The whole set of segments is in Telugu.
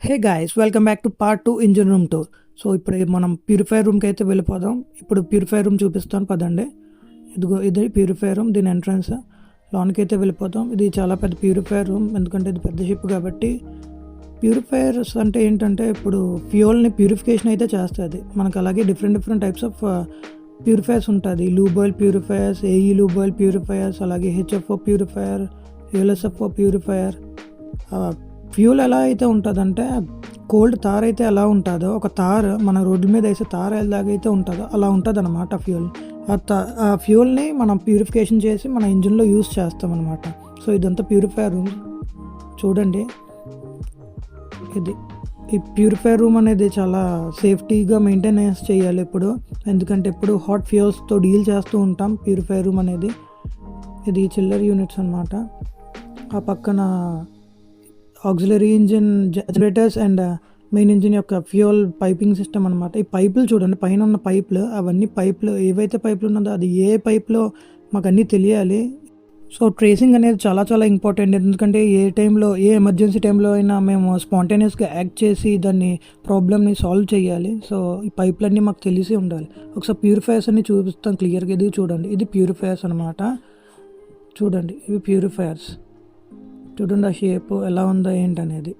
Hey guys welcome back to part 2 engine room tour. So ఇప్పుడు మనం ప్యూరిఫైర్ రూమ్కి అయితే వెళ్ళిపోదాం. ఇప్పుడు ప్యూరిఫైర్ రూమ్ చూపిస్తాను పదండి. ఇదిగో ఇది ప్యూరిఫైర్ రూమ్, దీని ఎంట్రన్స్. లోనికి అయితే వెళ్ళిపోతాం. ఇది చాలా పెద్ద ప్యూరిఫైర్ రూమ్, ఎందుకంటే ఇది పెద్ద షిప్ కాబట్టి. ప్యూరిఫైయర్స్ అంటే ఏంటంటే ఇప్పుడు ఫ్యూయల్ని ప్యూరిఫికేషన్ అయితే చేస్తుంది మనకు. అలాగే డిఫరెంట్ టైప్స్ ఆఫ్ ప్యూరిఫైయర్స్ ఉంటుంది. Lube oil purifiers, AE lube oil purifiers, అలాగే హెచ్ఎఫ్ఓ ప్యూరిఫైయర్, యుఎల్ఎస్ఎఫ్ఓ ప్యూరిఫైయర్. ఫ్యూల్ ఎలా అయితే ఉంటుందంటే కోల్డ్ తార్ అయితే ఎలా ఉంటుందో, ఒక తార్ మన రోడ్డు మీద వేసే తార్ ఎలాగైతే ఉంటుందో అలా ఉంటుంది అనమాట ఫ్యూల్. ఆ ఫ్యూల్ని మనం ప్యూరిఫికేషన్ చేసి మన ఇంజిన్లో యూస్ చేస్తాం అనమాట. సో ఇదంతా ప్యూరిఫైయర్ రూమ్ చూడండి. ఇది ఈ ప్యూరిఫైయర్ రూమ్ అనేది చాలా సేఫ్టీగా మెయింటెనెన్స్ చేయాలి ఇప్పుడు, ఎందుకంటే ఎప్పుడు హాట్ ఫ్యూల్స్తో డీల్ చేస్తూ ఉంటాం ప్యూరిఫైయర్ రూమ్ అనేది. ఇది చిల్లర్ యూనిట్స్ అనమాట. ఆ పక్కన auxiliary engine generators and main engine యొక్క ఫ్యూయల్ పైపింగ్ సిస్టమ్ అనమాట. ఈ పైపులు చూడండి, పైన ఉన్న పైపులు, అవన్నీ పైపులు ఏవైతే పైపులు ఉన్నదో అది ఏ పైప్లో మాకు అన్నీ తెలియాలి. సో ట్రేసింగ్ అనేది చాలా ఇంపార్టెంట్, ఎందుకంటే ఏ టైంలో, ఏ ఎమర్జెన్సీ టైంలో అయినా మేము స్పాంటేనియస్గా యాక్ట్ చేసి దాన్ని ప్రాబ్లమ్ని సాల్వ్ చేయాలి. సో ఈ పైపులన్నీ మాకు తెలిసి ఉండాలి. ఒకసారి ప్యూరిఫైయర్స్ అన్ని చూపిస్తాం క్లియర్గా. ఇది చూడండి, ఇది ప్యూరిఫైయర్స్ అనమాట. చూడండి, ఇవి ప్యూరిఫైయర్స్. చూడండి ఆ షేప్ ఎలా ఉందో ఏంటనేది.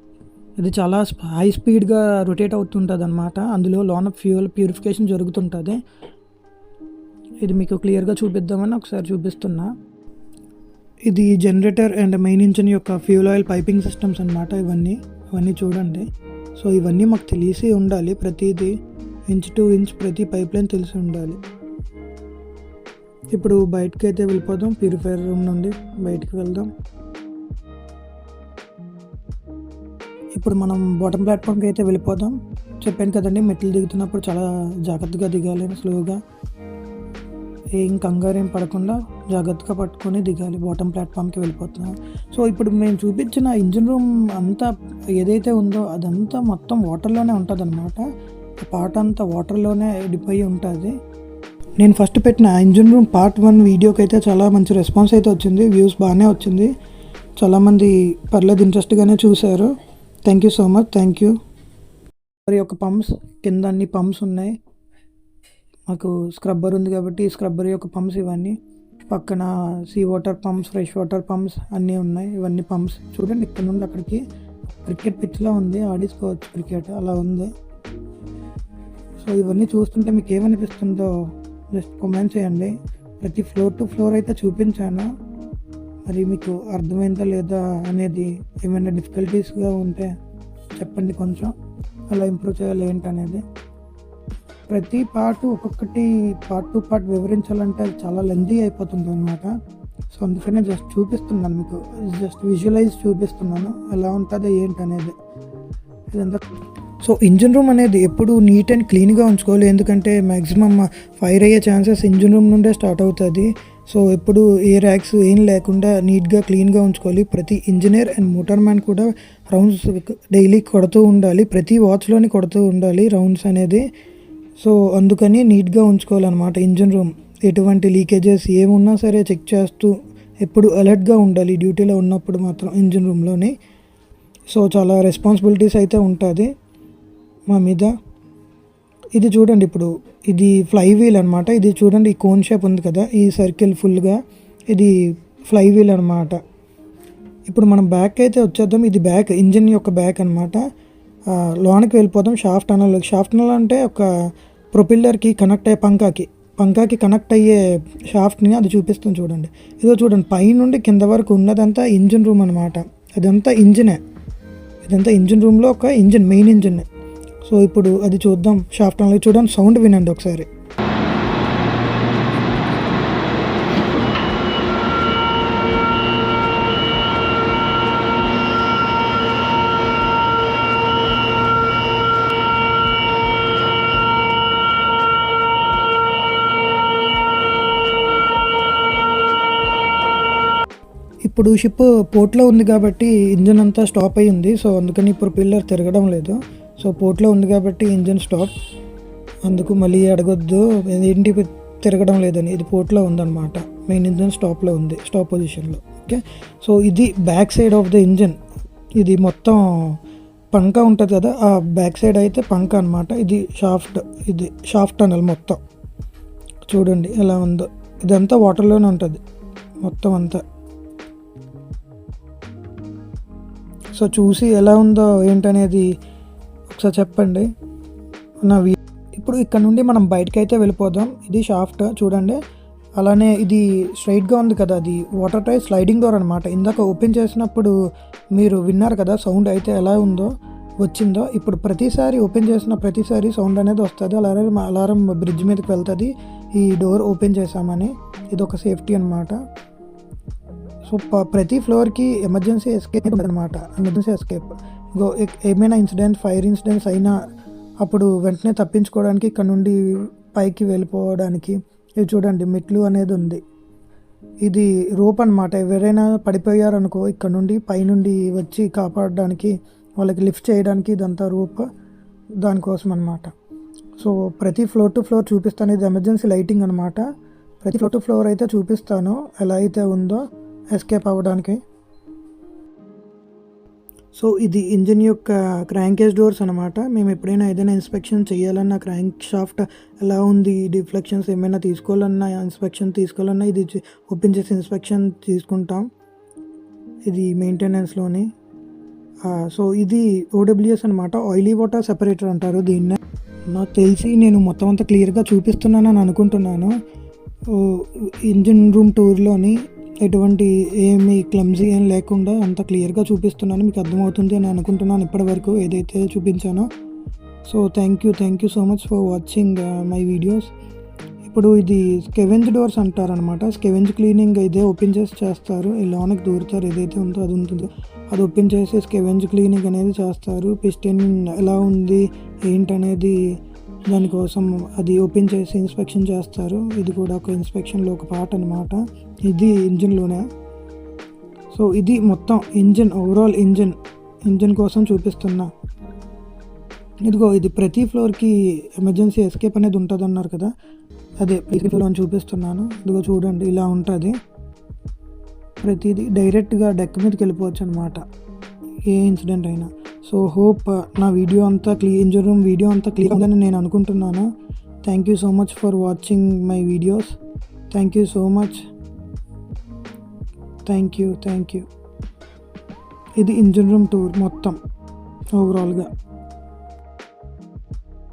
ఇది చాలా హై స్పీడ్గా రొటేట్ అవుతుంటుంది అనమాట. అందులో లోన ఫ్యూయల్ ప్యూరిఫికేషన్ జరుగుతుంటుంది. ఇది మీకు క్లియర్గా చూపిద్దామని ఒకసారి చూపిస్తున్నా. ఇది జనరేటర్ అండ్ మెయిన్ ఇంజిన్ యొక్క ఫ్యూల్ ఆయిల్ పైపింగ్ సిస్టమ్స్ అనమాట. ఇవన్నీ చూడండి. సో ఇవన్నీ మాకు తెలిసి ఉండాలి, ప్రతిదీ ఇంచ్ టు ఇంచ్ ప్రతి పైప్ లైన్ తెలిసి ఉండాలి. ఇప్పుడు బయటకు అయితే వెళ్ళిపోదాం, ప్యూరిఫైయర్ రూమ్ నుండి బయటకు వెళ్దాం. ఇప్పుడు మనం బాటమ్ ప్లాట్ఫామ్కి అయితే వెళ్ళిపోదాం. చెప్పాను కదండి, మెట్లు దిగుతున్నప్పుడు చాలా జాగ్రత్తగా దిగాలి, స్లోగా, ఏం కంగారేం పడకుండా జాగ్రత్తగా పట్టుకొని దిగాలి. బాటమ్ ప్లాట్ఫామ్కి వెళ్ళిపోతున్నాం. సో ఇప్పుడు మేము చూపించిన ఇంజిన్ రూమ్ అంతా ఏదైతే ఉందో అదంతా మొత్తం వాటర్లోనే ఉంటుంది అనమాట. పార్ట్ అంతా వాటర్లోనే డిపోయి ఉంటుంది. నేను ఫస్ట్ పెట్టిన ఇంజిన్ రూమ్ పార్ట్ 1 వీడియోకి అయితే చాలా మంచి రెస్పాన్స్ అయితే వచ్చింది, వ్యూస్ బాగానే వచ్చింది. చాలామంది పర్లేదు ఇంట్రెస్ట్గానే చూశారు. Thank you so much, thank you. మరి యొక్క పంప్స్ కింద అన్ని పంప్స్ ఉన్నాయి. మాకు స్క్రబ్బర్ ఉంది కాబట్టి స్క్రబ్బర్ యొక్క పంప్స్ ఇవన్నీ. పక్కన sea water pumps, fresh water pumps అన్నీ ఉన్నాయి. ఇవన్నీ పంప్స్ చూడండి, ఇక్కడ నుండి అక్కడికి క్రికెట్ పిచ్లా ఉంది, ఆడించుకోవచ్చు క్రికెట్, అలా ఉంది. సో ఇవన్నీ చూస్తుంటే మీకు ఏమనిపిస్తుందో జస్ట్ కామెంట్ చేయండి. ప్రతి ఫ్లోర్ టు ఫ్లోర్ అయితే చూపించాను, మరి మీకు అర్థమైందా లేదా అనేది, ఏమైనా డిఫికల్టీస్గా ఉంటే చెప్పండి, కొంచెం అలా ఇంప్రూవ్ చేయాలి ఏంటనేది. ప్రతి పార్ట్ ఒక్కొక్కటి పార్ట్ టు పార్ట్ వివరించాలంటే అది చాలా లెంతీ అయిపోతుంది అనమాట. సో అందుకనే జస్ట్ చూపిస్తున్నాను మీకు, జస్ట్ విజువలైజ్ చూపిస్తున్నాను ఎలా ఉంటుందో ఏంటనేది ఇదంతా. సో ఇంజిన్ రూమ్ అనేది ఎప్పుడు నీట్ అండ్ క్లీన్గా ఉంచుకోవాలి, ఎందుకంటే మ్యాక్సిమం ఫైర్ అయ్యే ఛాన్సెస్ ఇంజిన్ రూమ్ నుండే స్టార్ట్ అవుతుంది. సో ఎప్పుడు ఏ ర్యాక్స్ ఏం లేకుండా నీట్గా క్లీన్గా ఉంచుకోవాలి. ప్రతి ఇంజనీర్ అండ్ మోటార్ మ్యాన్ కూడా రౌండ్స్ డైలీ కొడుతూ ఉండాలి, ప్రతి వాచ్లోని కొడుతూ ఉండాలి రౌండ్స్ అనేది. సో అందుకని నీట్గా ఉంచుకోవాలన్నమాట ఇంజిన్ రూమ్. ఎటువంటి లీకేజెస్ ఏమున్నా సరే చెక్ చేస్తూ ఎప్పుడు అలర్ట్గా ఉండాలి డ్యూటీలో ఉన్నప్పుడు మాత్రం ఇంజిన్ రూమ్లోని. సో చాలా రెస్పాన్సిబిలిటీస్ అయితే ఉంటుంది మా మీద. ఇది చూడండి, ఇప్పుడు ఇది ఫ్లై వీల్ అనమాట. ఇది చూడండి, ఈ కోన్ షేప్ ఉంది కదా, ఈ సర్కిల్ ఫుల్గా, ఇది ఫ్లై వీల్ అనమాట. ఇప్పుడు మనం బ్యాక్ అయితే వచ్చేద్దాం. ఇది బ్యాక్, ఇంజిన్ యొక్క బ్యాక్ అనమాట. లోనికి వెళ్ళిపోదాం షాఫ్ట్ టనల్. షాఫ్ట్ టనల్ అంటే ఒక ప్రొపెల్లర్కి కనెక్ట్ అయ్యే పంకాకి కనెక్ట్ అయ్యే షాఫ్ట్ని అది చూపిస్తాం చూడండి. ఇదో చూడండి, పై నుండి కింద వరకు ఉన్నదంతా ఇంజిన్ రూమ్ అనమాట. అదంతా ఇంజినే, ఇదంతా ఇంజిన్ రూమ్లో ఒక ఇంజిన్, మెయిన్ ఇంజిన్. సో ఇప్పుడు అది చూద్దాం. షాఫ్ట్ టనల్ చూడండి, సౌండ్ వినండి ఒకసారి. ఇప్పుడు షిప్ పోర్ట్లో ఉంది కాబట్టి ఇంజిన్ అంతా స్టాప్ అయ్యి ఉంది. సో అందుకని ప్రొపెల్లర్ తిరగడం లేదు. సో పోర్ట్లో ఉంది కాబట్టి ఇంజిన్ స్టాప్. అందుకు మళ్ళీ అడగొద్దు ఏంటి తిరగడం లేదని, ఇది పోర్ట్లో ఉందన్నమాట. మెయిన్ ఇంజిన్ స్టాప్లో ఉంది, స్టాప్ పొజిషన్లో. ఓకే, సో ఇది back side of the engine. ఇది మొత్తం పంక ఉంటుంది కదా, ఆ బ్యాక్ సైడ్ అయితే పంక అనమాట. ఇది షాఫ్ట్ టనల్ మొత్తం. చూడండి ఎలా ఉందో. ఇదంతా వాటర్లోనే ఉంటుంది మొత్తం అంతా. సో చూసి ఎలా ఉందో ఏంటనేది ఒకసారి చెప్పండి. ఇప్పుడు ఇక్కడ నుండి మనం బయటకు అయితే వెళ్ళిపోదాం. ఇది షాఫ్ట్ చూడండి. అలానే ఇది స్ట్రైట్గా ఉంది కదా, అది వాటర్ టైప్ స్లైడింగ్ డోర్ అనమాట. ఇందాక ఓపెన్ చేసినప్పుడు మీరు విన్నారు కదా సౌండ్ అయితే ఎలా వచ్చిందో. ఇప్పుడు ప్రతిసారి ఓపెన్ చేసిన ప్రతిసారి సౌండ్ అనేది వస్తుంది. అలారం బ్రిడ్జ్ మీదకి వెళ్తుంది ఈ డోర్ ఓపెన్ చేసామని. ఇది ఒక సేఫ్టీ అనమాట. సో ప్రతి ఫ్లోర్కి ఎమర్జెన్సీ ఎస్కేప్ అనమాట. ఎమర్జెన్సీ ఎస్కేప్ ఏమైనా ఫైర్ ఇన్సిడెంట్స్ అయినా అప్పుడు వెంటనే తప్పించుకోవడానికి ఇక్కడ నుండి పైకి వెళ్ళిపోవడానికి. ఇది చూడండి మెట్లు అనేది ఉంది. ఇది రోప్ అనమాట. ఎవరైనా పడిపోయారనుకో ఇక్కడ నుండి పైనుండి వచ్చి కాపాడడానికి, వాళ్ళకి లిఫ్ట్ చేయడానికి ఇదంతా రోప్ దానికోసం అనమాట. సో ప్రతి ఫ్లోర్ టు ఫ్లోర్ చూపిస్తాను. ఇది ఎమర్జెన్సీ లైటింగ్ అనమాట. ప్రతి ఫ్లోర్ టు ఫ్లోర్ అయితే చూపిస్తాను ఎలా అయితే ఉందో ఎస్కేప్ అవ్వడానికి. సో ఇది ఇంజిన్ యొక్క క్రాంకేజ్ డోర్స్ అనమాట. మేము ఎప్పుడైనా ఏదైనా ఇన్స్పెక్షన్ చేయాలన్నా, క్రాంక్ షాఫ్ట్ ఎలా ఉంది, డిఫ్లెక్షన్స్ ఏమైనా తీసుకోవాలన్నా ఇది ఓపెన్ చేసి ఇన్స్పెక్షన్ తీసుకుంటాం. ఇది మెయింటెనెన్స్లోని. సో ఇది ఓడబ్ల్యూఎస్ అనమాట, ఆయిలీ వాటర్ సెపరేటర్ అంటారు దీన్నే. నాకు తెలిసి నేను మొత్తం అంతా క్లియర్గా చూపిస్తున్నానని అనుకుంటున్నాను. ఇంజిన్ రూమ్ టూర్లోని ఎటువంటి ఏమి క్లమ్జీ ఏం లేకుండా అంత క్లియర్గా చూపిస్తున్నాను. మీకు అర్థమవుతుంది అని అనుకుంటున్నాను ఇప్పటివరకు ఏదైతే చూపించానో. So thank you so much for watching my videos. ఇప్పుడు ఇది స్కెవెంజ్ డోర్స్ అంటారనమాట. స్కెవెంజ్ క్లీనింగ్ ఇదే ఓపెన్ చేసి చేస్తారు. ఈ లోనకి దూరుతారు, ఏదైతే ఉందో అది ఉంటుందో అది ఓపెన్ చేసి స్కెవెంజ్ క్లీనింగ్ అనేది చేస్తారు. పిస్టన్ ఎలా ఉంది ఏంటనేది దానికోసం అది ఓపెన్ చేసి ఇన్స్పెక్షన్ చేస్తారు. ఇది కూడా ఒక ఇన్స్పెక్షన్లో ఒక పార్ట్ అనమాట. ఇది ఇంజిన్లోనే. సో ఇది మొత్తం ఓవరాల్ ఇంజిన్ కోసం చూపిస్తున్నా. ఇదిగో ఇది ప్రతి ఫ్లోర్కి ఎమర్జెన్సీ ఎస్కేప్ అనేది ఉంటుంది అన్నారు కదా, అదే ప్రతి ఫ్లోర్ చూపిస్తున్నాను. ఇదిగో చూడండి ఇలా ఉంటుంది. ప్రతిదీ డైరెక్ట్గా డెక్ మీదకి వెళ్ళిపోవచ్చు అనమాట ఏ ఇన్సిడెంట్ అయినా. సో హోప్ నా వీడియో అంతా ఇంజిన్ రూమ్ వీడియో అంతా క్లియర్ ఉందని నేను అనుకుంటున్నాను. Thank you so much for watching my videos. Thank you so much. Thank you. ఇది ఇంజిన్ రూమ్ టూర్ మొత్తం ఓవరాల్గా.